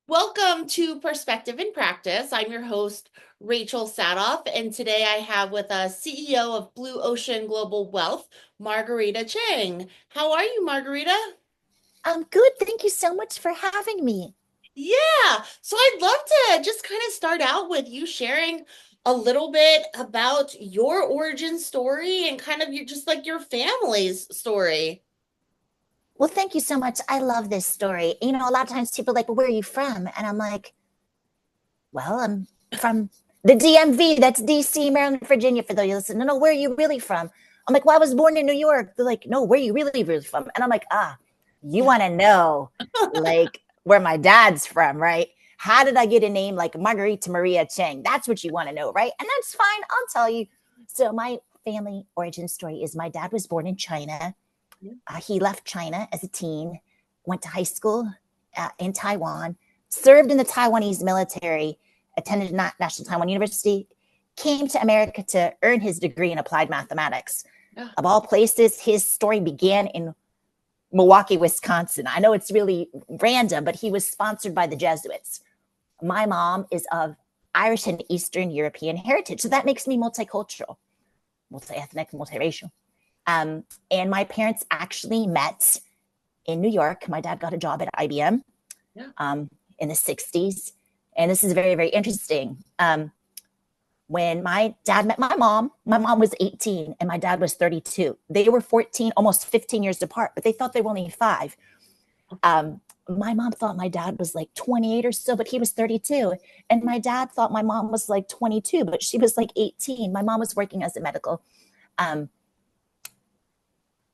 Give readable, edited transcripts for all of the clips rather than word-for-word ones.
Welcome to Perspective in Practice. I'm your host, Rachel Sadoff, and today I have with us CEO of Blue Ocean Global Wealth, Marguerita Cheng. How are you, Marguerita? I'm good. Thank you so much for having me. Yeah, so I'd love to just kind of start out with you sharing a little bit about your origin story and kind of your family's story. Well, thank you so much. I love this story. A lot of times people are like, well, where are you from? And I'm like, well, I'm from the DMV. That's DC, Maryland, Virginia, for those you listen. No, where are you really from? I'm like, well, I was born in New York. They're like, no, where are you really from? And I'm like, you want to know like where my dad's from, right? How did I get a name like Marguerita Maria Cheng? That's what you want to know, right? And that's fine. I'll tell you. So my family origin story is my dad was born in China. He left China as a teen, went to high school in Taiwan, served in the Taiwanese military, attended National Taiwan University, came to America to earn his degree in applied mathematics. Yeah. Of all places, his story began in Milwaukee, Wisconsin. I know it's really random, but he was sponsored by the Jesuits. My mom is of Irish and Eastern European heritage, so that makes me multicultural, multi-ethnic, multiracial. And my parents actually met in New York. My dad got a job at IBM Yeah. in the 60s. And this is very, very interesting. When my dad met my mom was 18 and my dad was 32. They were 14, almost 15 years apart, but they thought they were only 5. My mom thought my dad was like 28 or so, but he was 32. And my dad thought my mom was like 22, but she was like 18. My mom was working as a medical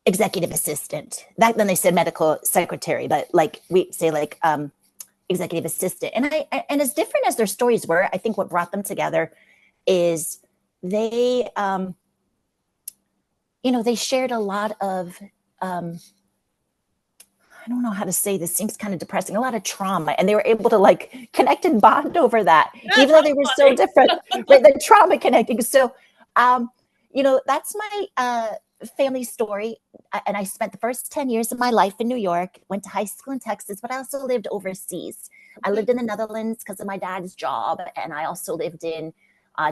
executive assistant. Back then they said medical secretary, but like we say like executive assistant. And as different as their stories were, I think what brought them together is they they shared a lot of I don't know how to say this, seems kind of depressing, a lot of trauma, and they were able to like connect and bond over that, Yeah, even though they were so trauma different, right? The trauma connecting. So that's my family story. And I spent the first 10 years of my life in New York, went to high school in Texas, but I also lived overseas. I lived in the Netherlands because of my dad's job, and I also lived in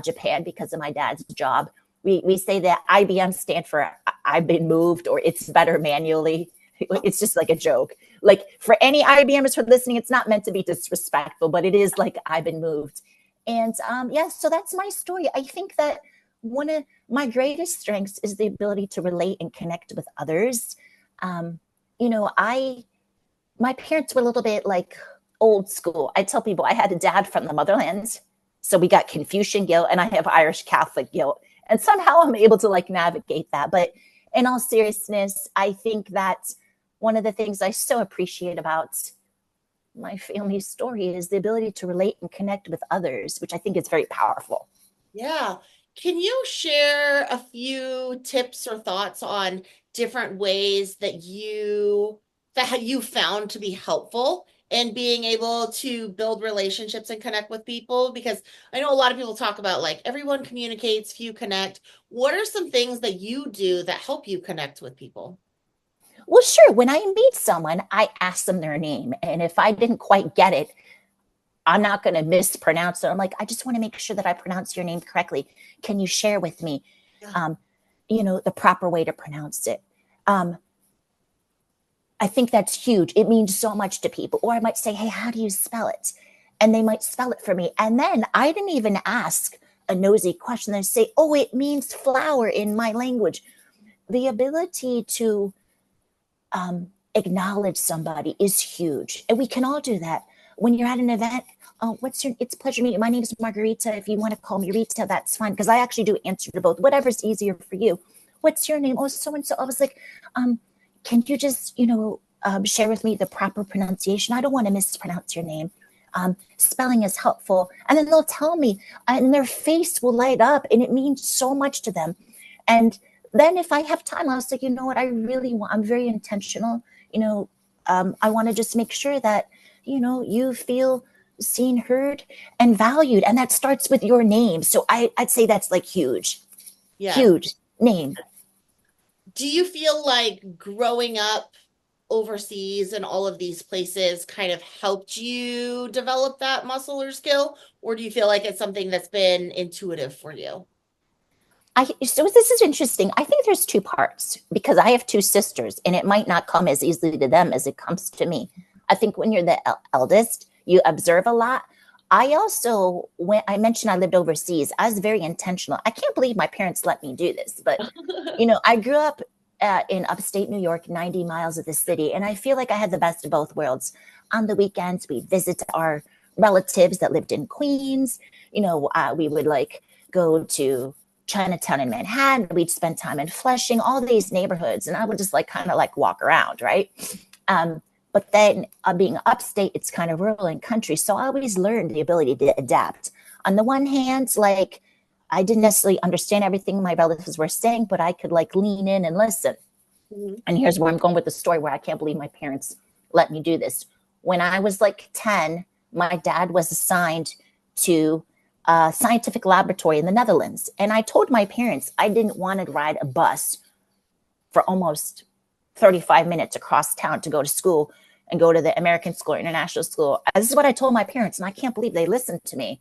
Japan because of my dad's job. We say that IBM stand for I've been moved, or it's better manually. It's just like a joke. Like for any IBMers who are listening, it's not meant to be disrespectful, but it is like I've been moved. And so that's my story. I think that one of my greatest strengths is the ability to relate and connect with others. Um, my parents were a little bit like old school. I tell people I had a dad from the motherland, so we got Confucian guilt, and I have Irish Catholic guilt, and somehow I'm able to like navigate that. But in all seriousness, I think that one of the things I so appreciate about my family story is the ability to relate and connect with others, which I think is very powerful. Yeah. Can you share a few tips or thoughts on different ways that you found to be helpful in being able to build relationships and connect with people? Because I know a lot of people talk about like everyone communicates, few connect. What are some things that you do that help you connect with people? Well, sure. When I meet someone, I ask them their name. And if I didn't quite get it, I'm not going to mispronounce it. I'm like, I just want to make sure that I pronounce your name correctly. Can you share with me, Yeah. um, the proper way to pronounce it? Um, I think that's huge. It means so much to people. Or I might say, hey, how do you spell it? And they might spell it for me. And then I didn't even ask a nosy question. They say, oh, it means flower in my language. The ability to acknowledge somebody is huge. And we can all do that. When you're at an event, it's a pleasure meeting you. My name is Margarita. If you want to call me Rita, that's fine. Because I actually do answer to both, whatever's easier for you. What's your name? Oh, so and so. I was like, can you just, share with me the proper pronunciation? I don't want to mispronounce your name. Spelling is helpful. And then they'll tell me, and their face will light up, and it means so much to them. And then if I have time, I was like, you know what, I'm very intentional. I want to just make sure that, you feel seen, heard, and valued. And that starts with your name. So I'd say that's like huge, Yes. huge name. Do you feel like growing up overseas and all of these places kind of helped you develop that muscle or skill? Or do you feel like it's something that's been intuitive for you? So this is interesting. I think there's two parts because I have two sisters, and it might not come as easily to them as it comes to me. I think when you're the eldest, you observe a lot. I also, when I mentioned I lived overseas, I was very intentional. I can't believe my parents let me do this, but I grew up in upstate New York, 90 miles of the city, and I feel like I had the best of both worlds. On the weekends, we'd visit our relatives that lived in Queens. We would like go to Chinatown in Manhattan. We'd spend time in Flushing, all these neighborhoods, and I would just like kind of like walk around, right? But then being upstate, it's kind of rural and country. So I always learned the ability to adapt. On the one hand, like I didn't necessarily understand everything my relatives were saying, but I could like lean in and listen. Mhm. And here's where I'm going with the story where I can't believe my parents let me do this. When I was like 10, my dad was assigned to a scientific laboratory in the Netherlands. And I told my parents I didn't want to ride a bus for almost 35 minutes across town to go to school and go to the American school or international school. This is what I told my parents, and I can't believe they listened to me.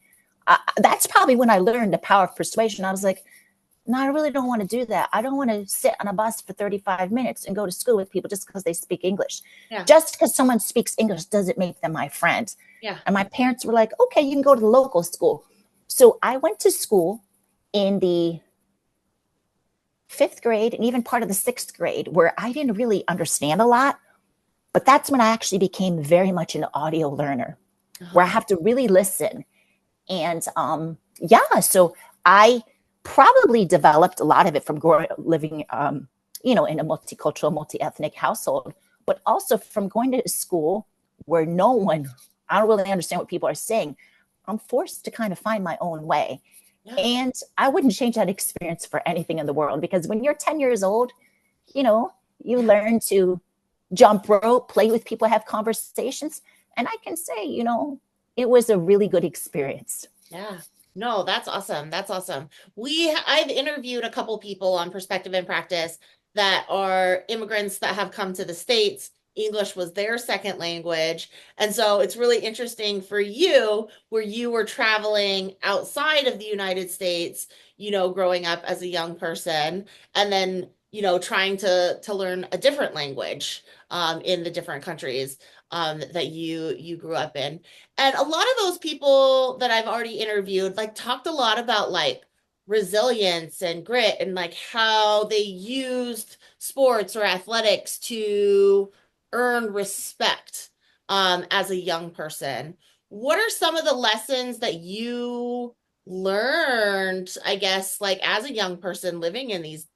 That's probably when I learned the power of persuasion. I was like, no, I really don't want to do that. I don't want to sit on a bus for 35 minutes and go to school with people just because they speak English. Yeah. Just because someone speaks English doesn't make them my friend. Yeah. And my parents were like, okay, you can go to the local school. So I went to school in the fifth grade and even part of the sixth grade where I didn't really understand a lot. But that's when I actually became very much an audio learner, where I Uh-huh. have to really listen. And yeah, so I probably developed a lot of it from living, in a multicultural, multi-ethnic household, but also from going to school where I don't really understand what people are saying. I'm forced to kind of find my own way. Yeah. And I wouldn't change that experience for anything in the world because when you're 10 years old, you know, you Yeah. learn to jump rope, play with people, have conversations. And I can say, it was a really good experience. Yeah. No, that's awesome. That's awesome. I've interviewed a couple people on Perspective and Practice that are immigrants that have come to the States. English was their second language. And so it's really interesting for you where you were traveling outside of the United States, growing up as a young person, and then, trying to learn a different language in the different countries that you grew up in. And a lot of those people that I've already interviewed, like, talked a lot about like resilience and grit and like how they used sports or athletics to earn respect as a young person. What are some of the lessons that you learned, I guess, like as a young person living in these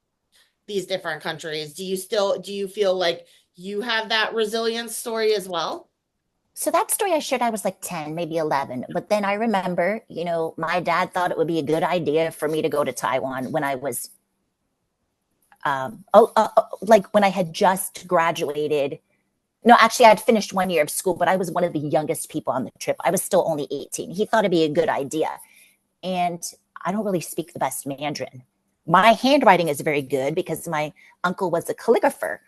different countries? Do you feel like you have that resilience story as well? So that story I shared, I was like 10, maybe 11. But then I remember, my dad thought it would be a good idea for me to go to Taiwan when I was, like when I had just graduated. No, actually, I had finished 1 year of school, but I was one of the youngest people on the trip. I was still only 18. He thought it'd be a good idea. And I don't really speak the best Mandarin. My handwriting is very good because my uncle was a calligrapher.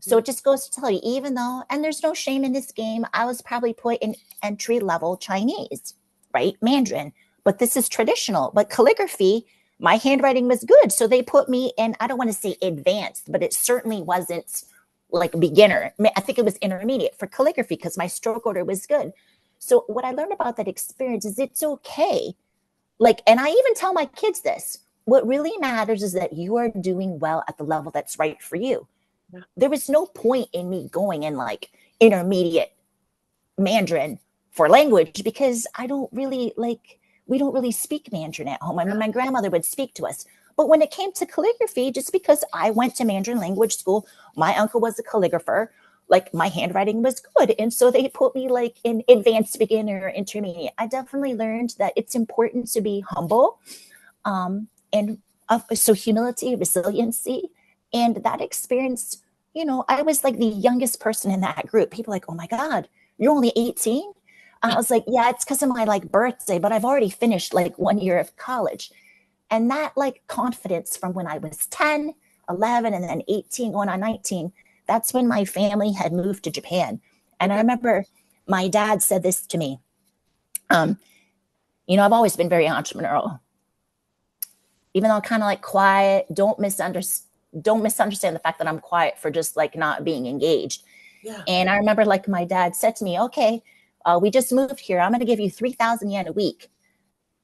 So it just goes to tell you, even though, and there's no shame in this game, I was probably put in entry level Chinese, right? Mandarin, but this is traditional. But calligraphy, my handwriting was good. So they put me in, I don't want to say advanced, but it certainly wasn't like beginner. I think it was intermediate for calligraphy because my stroke order was good. So what I learned about that experience is it's okay. Like, and I even tell my kids this. What really matters is that you are doing well at the level that's right for you. Yeah. There was no point in me going in like intermediate Mandarin for language because we don't really speak Mandarin at home. I mean, my grandmother would speak to us. But when it came to calligraphy, just because I went to Mandarin language school, my uncle was a calligrapher, like my handwriting was good. And so they put me like in advanced beginner or intermediate. I definitely learned that it's important to be humble, and so humility, resiliency, and that experience. I was like the youngest person in that group. People like, oh my God, you're only 18. I was like, yeah, it's because of my like birthday, but I've already finished like 1 year of college. And that like confidence from when I was 10, 11, and then 18 going on 19, that's when my family had moved to Japan. And I Okay. remember my dad said this to me. Um, I've always been very entrepreneurial, even though I'm kind of like quiet. Don't misunderstand the fact that I'm quiet for just like not being engaged. Yeah. And I remember like my dad said to me, okay, we just moved here. I'm going to give you 3,000 yen a week.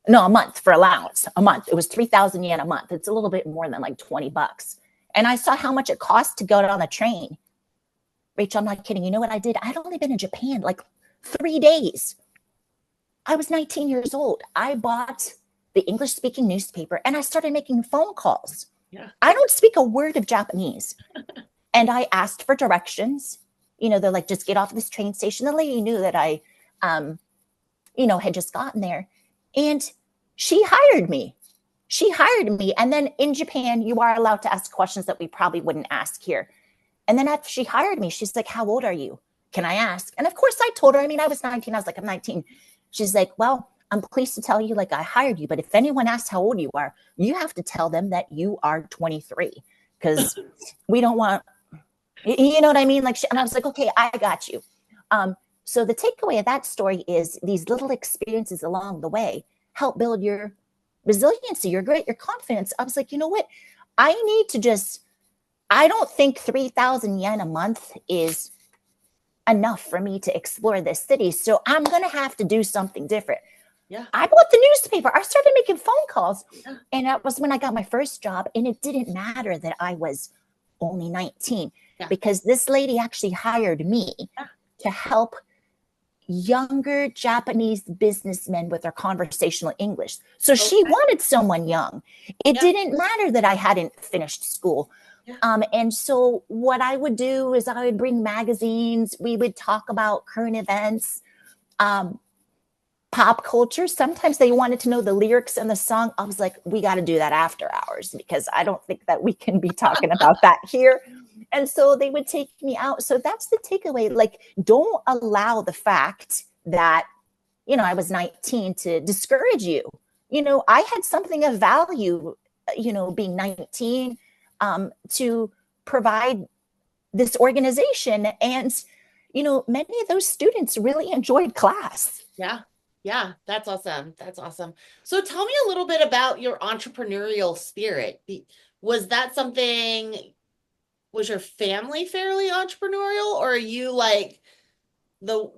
No, a month for allowance. A month. It was 3,000 yen a month. It's a little bit more than like $20. And I saw how much it cost to go on the train. Rachel, I'm not kidding. You know what I did? I'd only been in Japan like 3 days. I was 19 years old. I bought the English speaking newspaper and I started making phone calls. Yeah. I don't speak a word of Japanese. And I asked for directions. They're like, just get off this train station. The lady knew that I, had just gotten there. And she hired me. She hired me. And then in Japan, you are allowed to ask questions that we probably wouldn't ask here. And then after she hired me, she's like, how old are you? Can I ask? And of course I told her, I was 19. I was like, I'm 19. She's like, well, I'm pleased to tell you, like, I hired you. But if anyone asks how old you are, you have to tell them that you are 23 because we don't want, you know what I mean? Like, and I was like, okay, I got you. So the takeaway of that story is these little experiences along the way help build your resiliency, your grit, your confidence. I was like, you know what? I don't think 3,000 yen a month is enough for me to explore this city. So I'm going to have to do something different. Yeah. I bought the newspaper. I started making phone calls. Yeah. And that was when I got my first job. And it didn't matter that I was only 19 Yeah. because this lady actually hired me to help younger Japanese businessmen with their conversational English. So she wanted someone young. It didn't matter that I hadn't finished school. Yeah. And so what I would do is I would bring magazines. We would talk about current events, pop culture. Sometimes they wanted to know the lyrics in the song. I was like, we got to do that after hours because I don't think that we can be talking about that here. And so they would take me out. So that's the takeaway. Like, don't allow the fact that, I was 19 to discourage you. I had something of value, being 19, to provide this organization. And, many of those students really enjoyed class. Yeah. Yeah. That's awesome. That's awesome. So tell me a little bit about your entrepreneurial spirit. Was that something, was your family fairly entrepreneurial, or are you like the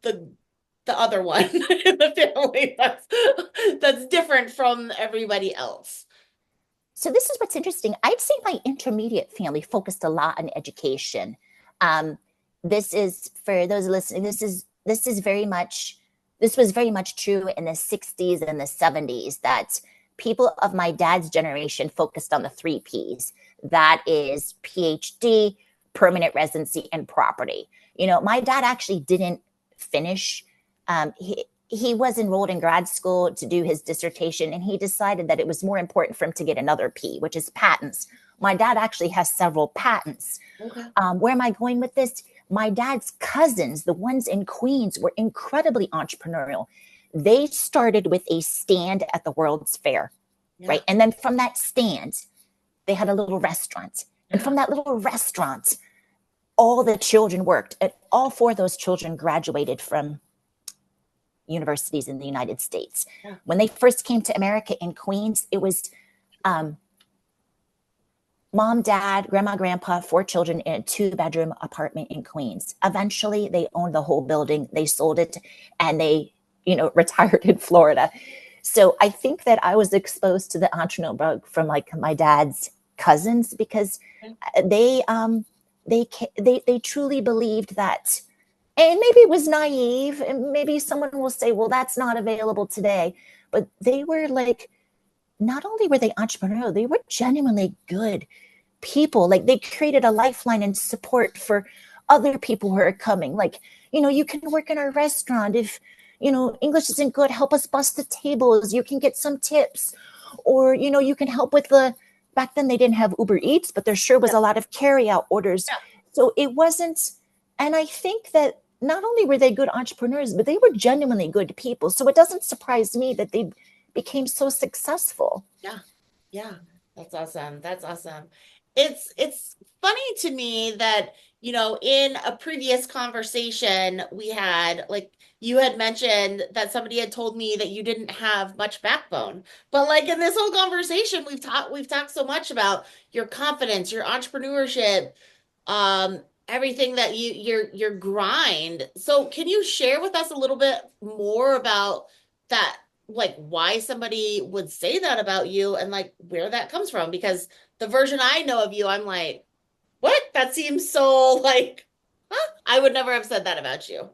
the the other one in the family that's different from everybody else? So this is what's interesting. I'd say my intermediate family focused a lot on education. This is for those listening. This was very much true in the 60s and the 70s that people of my dad's generation focused on the 3 Ps. That is PhD, permanent residency, and property. My dad actually didn't finish. He was enrolled in grad school to do his dissertation, and he decided that it was more important for him to get another P, which is patents. My dad actually has several patents. Okay. Where am I going with this? My dad's cousins, the ones in Queens, were incredibly entrepreneurial. They started with a stand at the World's Fair, right? And then from that stand, they had a little restaurant. And from that little restaurant, all the children worked. And all 4 of those children graduated from universities in the United States. When they first came to America in Queens, it was mom, dad, grandma, grandpa, 4 children in a 2-bedroom apartment in Queens. Eventually, they owned the whole building. They sold it and they, retired in Florida. So I think that I was exposed to the entrepreneurial bug from like my dad's cousins because they truly believed that. And maybe it was naive, and maybe someone will say, well, that's not available today. But they were like, not only were they entrepreneurial, they were genuinely good people. Like they created a lifeline and support for other people who are coming. Like, you can work in our restaurant. If, English isn't good, help us bust the tables. You can get some tips. Or, you can help with back then they didn't have Uber Eats, but there sure was a lot of carry out orders. So it wasn't, and I think that not only were they good entrepreneurs, but they were genuinely good people. So it doesn't surprise me that they became so successful. Yeah. That's awesome. That's awesome. it's funny to me that, in a previous conversation we had, like, you had mentioned that somebody had told me that you didn't have much backbone. But like in this whole conversation, we've talked so much about your confidence, your entrepreneurship, everything that your grind. So can you share with us a little bit more about that, like why somebody would say that about you and like where that comes from? Because the version I know of you, I'm like, what? That seems so like, huh? I would never have said that about you.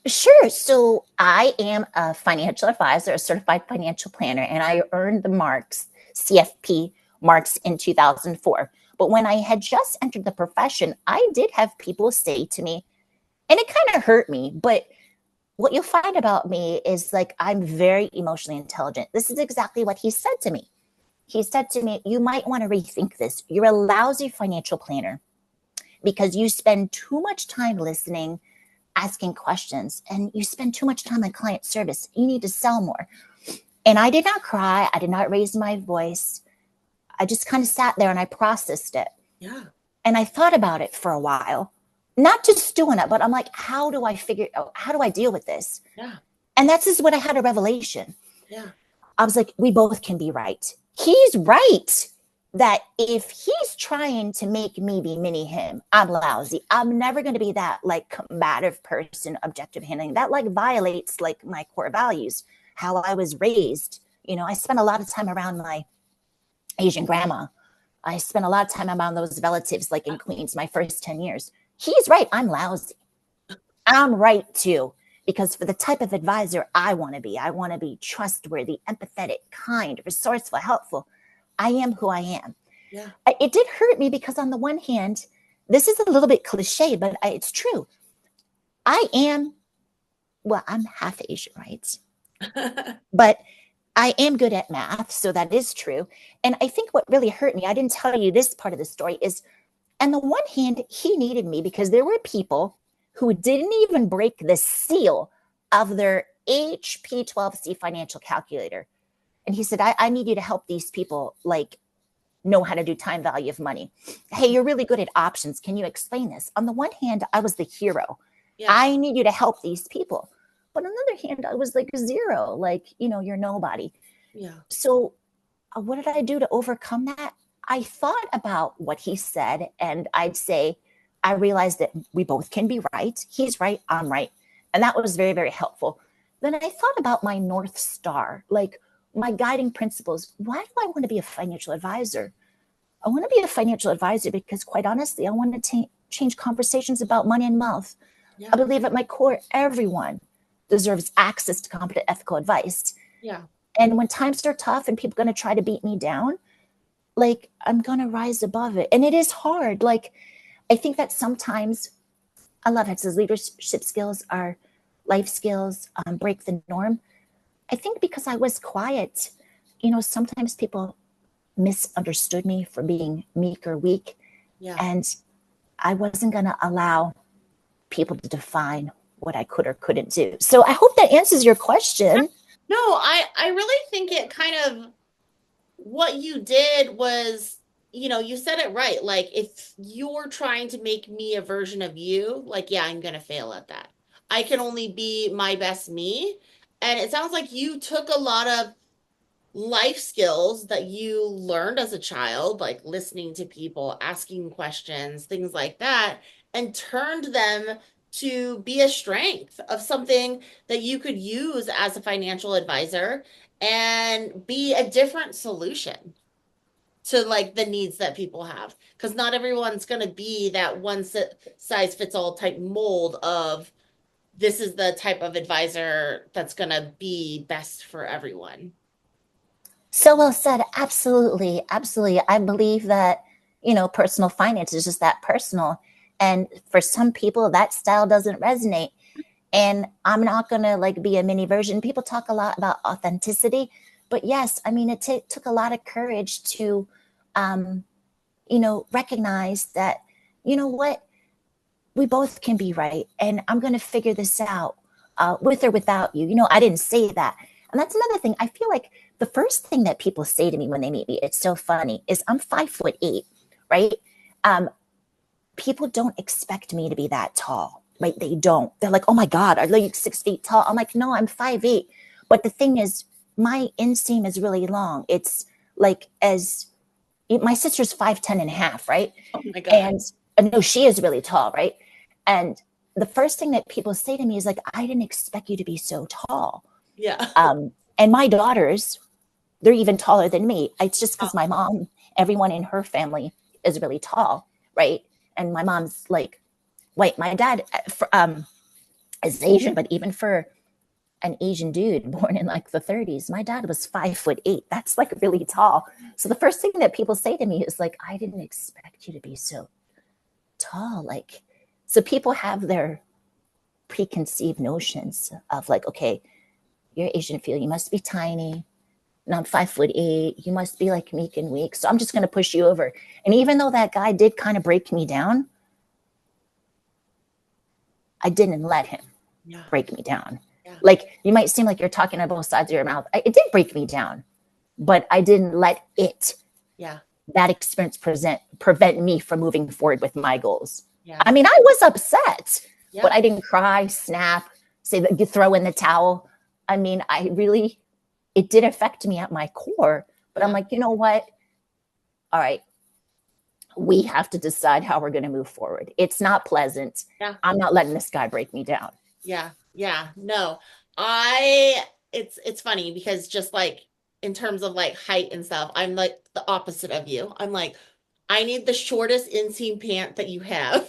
Sure. So I am a financial advisor, a certified financial planner, and I earned the marks, CFP marks in 2004. But when I had just entered the profession, I did have people say to me, and it kind of hurt me, but what you'll find about me is like I'm very emotionally intelligent. This is exactly what he said to me. He said to me, you might want to rethink this. You're a lousy financial planner because you spend too much time listening, asking questions, and you spend too much time on client service. You need to sell more. And I did not cry. I did not raise my voice. I just kind of sat there and I processed it. Yeah, And I thought about it for a while, not just doing it, but I'm like, how do I deal with this? yeah, And that's just when I had a revelation. yeah, I was like, we both can be right. He's right that if he's trying to make me be mini him, I'm lousy. I'm never going to be that like combative person, objective handling. That like violates like my core values, how I was raised. I spent a lot of time around my Asian grandma. I spent a lot of time around those relatives like in Queens, my first 10 years. He's right. I'm lousy. I'm right too. Because for the type of advisor I want to be trustworthy, empathetic, kind, resourceful, helpful. I am who I am. yeah. It did hurt me because, on the one hand, this is a little bit cliche, but it's true. I am, well, I'm half Asian, right? But I am good at math, so that is true. And I think what really hurt me, I didn't tell you this part of the story, is on the one hand, he needed me because there were people who didn't even break the seal of their HP12C financial calculator. And he said, I need you to help these people like know how to do time value of money. Hey, you're really good at options. Can you explain this? On the one hand, I was the hero. Yeah, I need you to help these people. But on the other hand, I was like zero, like, you're nobody. yeah, So what did I do to overcome that? I thought about what he said, and I'd say, I realized that we both can be right. He's right, I'm right. And that was very, very helpful. Then I thought about my North Star, like my guiding principles. Why do I want to be a financial advisor? I want to be a financial advisor because, quite honestly, I want to change conversations about money and wealth. I yeah, believe at my core, everyone deserves access to competent ethical advice. yeah. And when times are tough and people are going to try to beat me down, like I'm going to rise above it. And it is hard. Like, I think that sometimes I love it. Says leadership skills are life skills, break the norm. I think because I was quiet, sometimes people misunderstood me for being meek or weak. Yeah. And I wasn't going to allow people to define what I could or couldn't do. So I hope that answers your question. No, I really think it kind of, what you did was, you said it right. Like, if you're trying to make me a version of you, like, yeah, I'm gonna fail at that. I can only be my best me. And it sounds like you took a lot of life skills that you learned as a child, like listening to people, asking questions, things like that, and turned them to be a strength of something that you could use as a financial advisor and be a different solution to like the needs that people have. Because not everyone's going to be that one size fits all type mold of this is the type of advisor that's going to be best for everyone. So well said. Absolutely. Absolutely. I believe that, personal finance is just that personal. And for some people, that style doesn't resonate. And I'm not going to like be a mini version. People talk a lot about authenticity. But yes, I mean, it took a lot of courage to, um, recognize that, what, we both can be right. And I'm going to figure this out with or without you. I didn't say that. And that's another thing. I feel like the first thing that people say to me when they meet me, it's so funny, is I'm 5'8", right? Um, People don't expect me to be that tall, right? They don't. They're like, oh my God, are you 6 feet tall? I'm like, no, I'm 5'8". But the thing is, my inseam is really long. It's like as my sister's 5'10" and a half, right? Oh my God. And no, she is really tall, right? And the first thing that people say to me is like, I didn't expect you to be so tall. Yeah. And my daughters, they're even taller than me. It's just Oh, because my mom, everyone in her family is really tall, right? And my mom's like white. My dad is Asian, but even for an Asian dude born in like the 30s, my dad was 5'8". That's like really tall. So the first thing that people say to me is like, I didn't expect you to be so tall. Like, so people have their preconceived notions of like, okay, you're Asian feel, you must be tiny. And I'm 5'8". You must be like meek and weak. So I'm just going to push you over. And even though that guy did kind of break me down, I didn't let him yeah. break me down. Yeah. Like you might seem like you're talking on both sides of your mouth. It did break me down, but I didn't let Yeah. that experience prevent me from moving forward with my goals. Yeah. I mean, I was upset, but Yeah. I didn't cry, snap, say that you throw in the towel. I mean, it did affect me at my core, but I'm Yeah. like, you know what? All right, we have to decide how we're going to move forward. It's not pleasant. Yeah. I'm not letting this guy break me down. Yeah. Yeah. No, I, it's funny because just like in terms of like height and stuff, I'm like the opposite of you. I'm like, I need the shortest inseam pant that you have.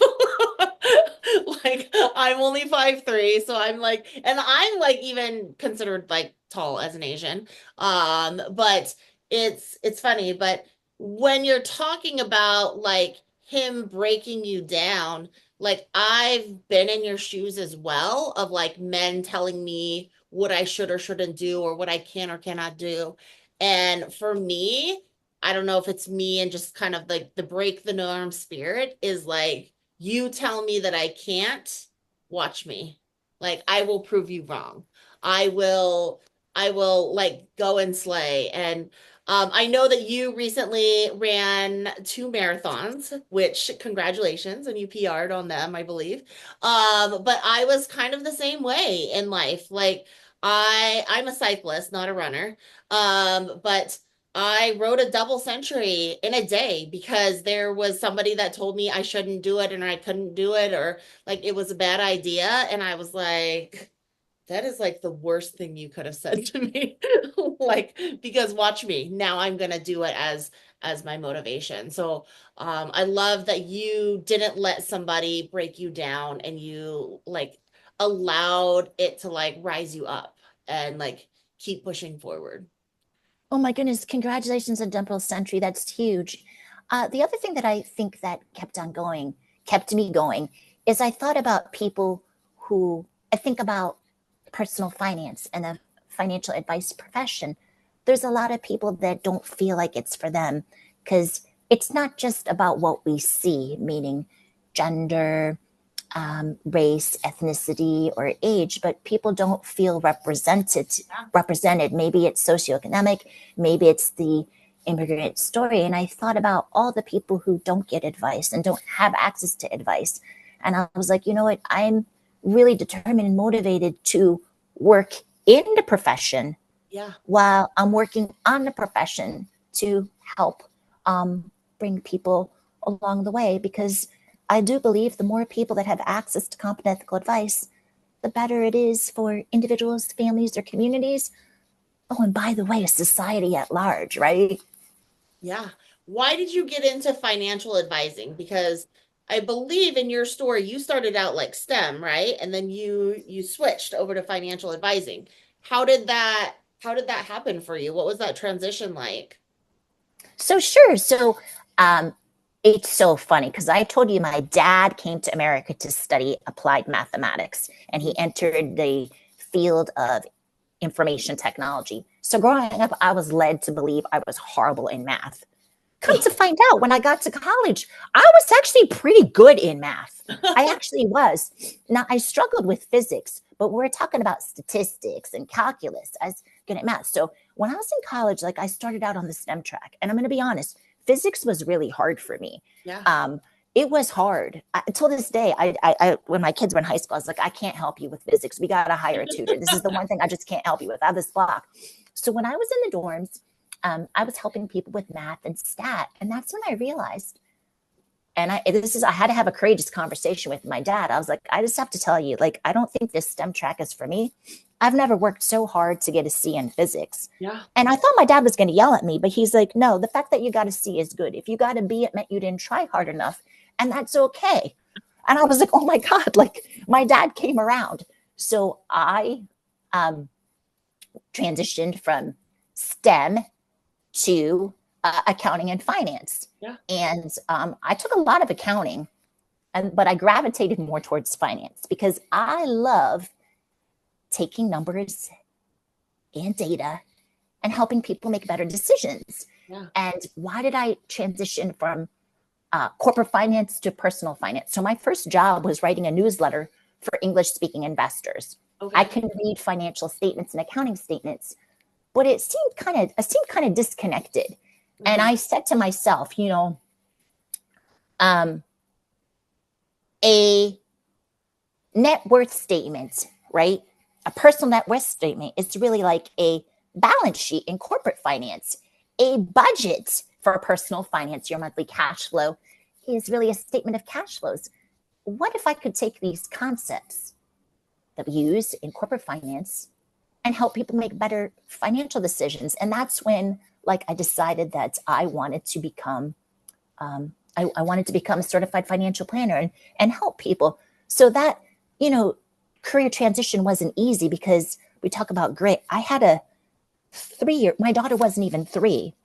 Like I'm only 5'3", so I'm like, and I'm like even considered like tall as an Asian. But it's funny, but when you're talking about like him breaking you down, like I've been in your shoes as well of like men telling me what I should or shouldn't do or what I can or cannot do. And for me, I don't know if it's me and just kind of like the break the norm spirit is like, you tell me that I can't, watch me. Like I will prove you wrong. I will, I will like go and slay. And I know that you recently ran 2 marathons, which congratulations, and you PR'd on them, I believe. But I was kind of the same way in life. Like I'm a cyclist, not a runner. But I rode a double century in a day because there was somebody that told me I shouldn't do it and I couldn't do it or like it was a bad idea. And I was like, that is like the worst thing you could have said to me. Like, because watch me. Now I'm gonna do it as my motivation. So I love that you didn't let somebody break you down and you like allowed it to like rise you up and like keep pushing forward. Oh my goodness, congratulations on double century. That's huge. The other thing that I think that kept me going, is I thought about people who I think about personal finance and the financial advice profession. There's a lot of people that don't feel like it's for them because it's not just about what we see, meaning gender, race, ethnicity, or age, but people don't feel represented. Maybe it's socioeconomic, maybe it's the immigrant story. And I thought about all the people who don't get advice and don't have access to advice. And I was like, you know what? I'm really determined and motivated to work in the profession Yeah. while I'm working on the profession to help bring people along the way, because I do believe the more people that have access to competent ethical advice, the better it is for individuals, families, their communities. Oh, and by the way, society at large, right? Yeah. Why did you get into financial advising? Because I believe in your story, you started out like STEM, right? And then you switched over to financial advising. How did that happen for you? What was that transition like? So, sure. So, um, it's so funny because I told you my dad came to America to study applied mathematics and he entered the field of information technology. So, growing up, I was led to believe I was horrible in math. Come to find out, when I got to college, I was actually pretty good in math. I actually was. Now, I struggled with physics, but we're talking about statistics and calculus. I was good at math. So when I was in college, like I started out on the STEM track, and I'm going to be honest, physics was really hard for me. Yeah. Um, it was hard. Until this day, when my kids were in high school, I was like, I can't help you with physics. We got to hire a tutor. This is the one thing I just can't help you with. I have this block. So when I was in the dorms, I was helping people with math and stat. And that's when I realized, and I had to have a courageous conversation with my dad. I was like, I just have to tell you, like, I don't think this STEM track is for me. I've never worked so hard to get a C in physics. Yeah. And I thought my dad was going to yell at me, but he's like, no, the fact that you got a C is good. If you got a B, it meant you didn't try hard enough. And that's okay. And I was like, oh my God, like my dad came around. So I transitioned from STEM to accounting and finance. Yeah. And I took a lot of accounting, but I gravitated more towards finance because I love taking numbers and data and helping people make better decisions. Yeah. And why did I transition from corporate finance to personal finance? So my first job was writing a newsletter for English speaking investors. Okay. I can read financial statements and accounting statements, but it seemed kind of disconnected. Mm-hmm. And I said to myself, you know, a net worth statement, right? A personal net worth statement is really like a balance sheet in corporate finance. A budget for personal finance, your monthly cash flow, is really a statement of cash flows. What if I could take these concepts that we use in corporate finance and help people make better financial decisions? And that's when, like, I decided that I wanted to become, I wanted to become a certified financial planner and help people. So that, you know, career transition wasn't easy because we talk about grit. I had a 3-year, my daughter wasn't even 3,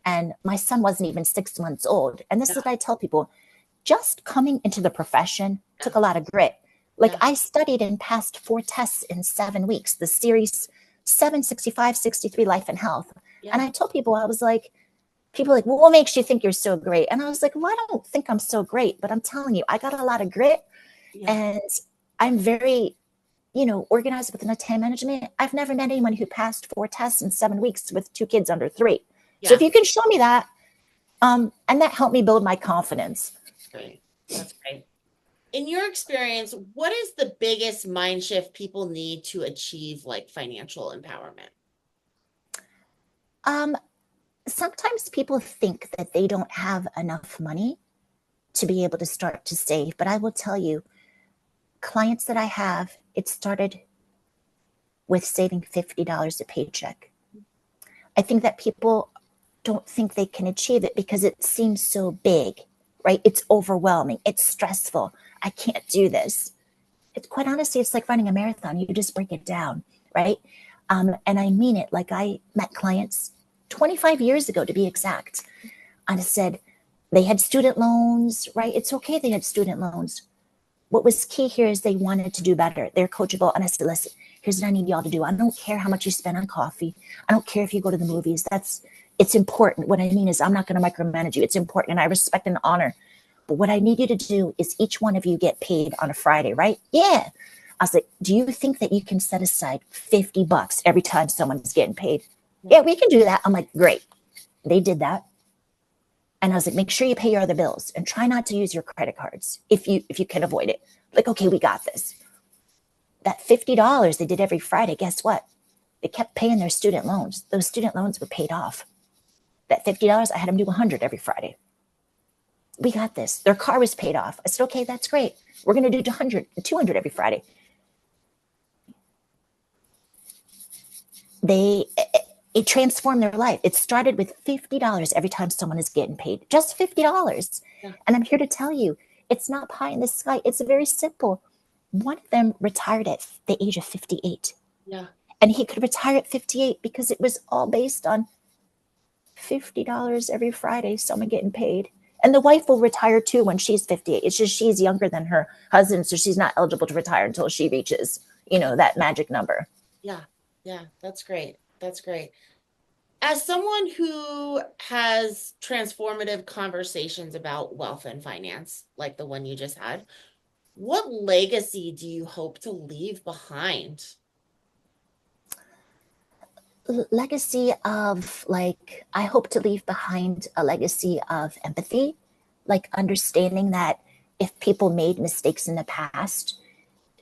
and my son wasn't even 6 months old. And this is what I tell people, just coming into the profession took a lot of grit. Like I studied and passed 4 tests in 7 weeks, the series 7, 65, 63, life and health. And I told people, I was like, people are like, well, what makes you think you're so great? And I was like, well, I don't think I'm so great, but I'm telling you, I got a lot of grit and I'm very, you know, organized with enough time management. I've never met anyone who passed 4 tests in 7 weeks with 2 kids under 3. So if you can show me that, and that helped me build my confidence. Great. That's great. In your experience, what is the biggest mind shift people need to achieve like financial empowerment? Sometimes people think that they don't have enough money to be able to start to save, but I will tell you, clients that I have, it started with saving $50 a paycheck. I think that people don't think they can achieve it because it seems so big, right? It's overwhelming. It's stressful. I can't do this. It's quite honestly, it's like running a marathon. You just break it down, right? And I mean it. Like I met clients 25 years ago, to be exact. And I said they had student loans, right? It's okay they had student loans. What was key here is they wanted to do better. They're coachable. And I said, listen, here's what I need y'all to do. I don't care how much you spend on coffee. I don't care if you go to the movies. It's important. What I mean is I'm not going to micromanage you. It's important. And I respect and honor. But what I need you to do is each one of you get paid on a Friday, right? Yeah. I was like, do you think that you can set aside $50 every time someone's getting paid? Yeah, we can do that. I'm like, great. They did that. And I was like, make sure you pay your other bills and try not to use your credit cards if you can avoid it. Like, okay, we got this. That $50 they did every Friday, guess what? They kept paying their student loans. Those student loans were paid off. That $50, I had them do 100 every Friday. We got this. Their car was paid off. I said, okay, that's great. We're going to do 200 every Friday. It transformed their life. It started with $50 every time someone is getting paid. Just $50. Yeah. And I'm here to tell you, it's not pie in the sky. It's very simple. One of them retired at the age of 58. Yeah. And he could retire at 58 because it was all based on $50 every Friday, someone getting paid. And the wife will retire too when she's 58. It's just she's younger than her husband, so she's not eligible to retire until she reaches, that magic number. Yeah. Yeah. That's great. That's great. As someone who has transformative conversations about wealth and finance, like the one you just had, what legacy do you hope to leave behind? legacy of like, I hope to leave behind a legacy of empathy, like understanding that if people made mistakes in the past,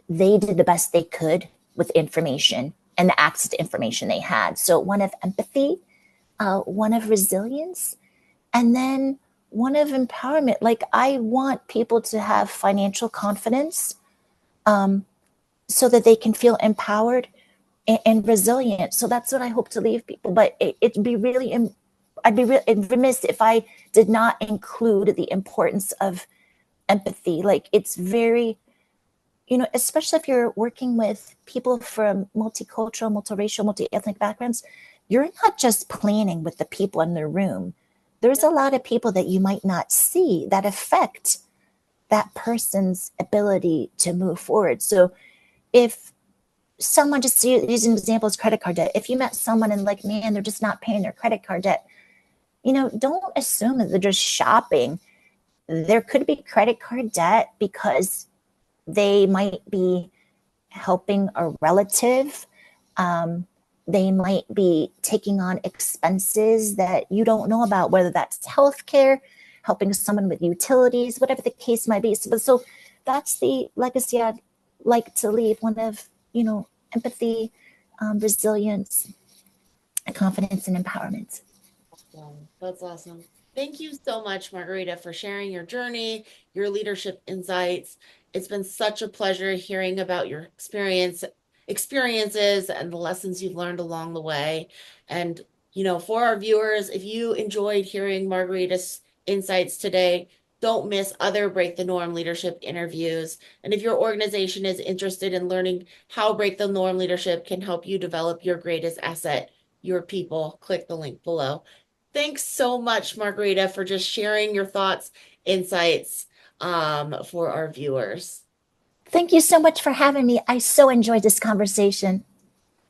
they did the best they could with information and the access to information they had. So one of empathy, one of resilience, and then one of empowerment. Like I want people to have financial confidence, so that they can feel empowered and resilient. So that's what I hope to leave people. But it'd be really, I'd be remiss if I did not include the importance of empathy. Like it's very, especially if you're working with people from multicultural, multiracial, multi-ethnic backgrounds, you're not just planning with the people in the room. There's a lot of people that you might not see that affect that person's ability to move forward. So if someone, just use an example as credit card debt, if you met someone and like, man, they're just not paying their credit card debt, don't assume that they're just shopping. There could be credit card debt because they might be helping a relative. They might be taking on expenses that you don't know about, whether that's healthcare, helping someone with utilities, whatever the case might be. So that's the legacy I'd like to leave, one of, empathy, resilience, confidence, and empowerment. Wow, that's awesome. Thank you so much, Margarita, for sharing your journey, your leadership insights. It's been such a pleasure hearing about your experiences and the lessons you've learned along the way. And, for our viewers, if you enjoyed hearing Margarita's insights today, don't miss other Break the Norm leadership interviews. And if your organization is interested in learning how Break the Norm leadership can help you develop your greatest asset, your people, click the link below. Thanks so much, Margarita, for just sharing your thoughts, insights, for our viewers. Thank you so much for having me. I so enjoyed this conversation.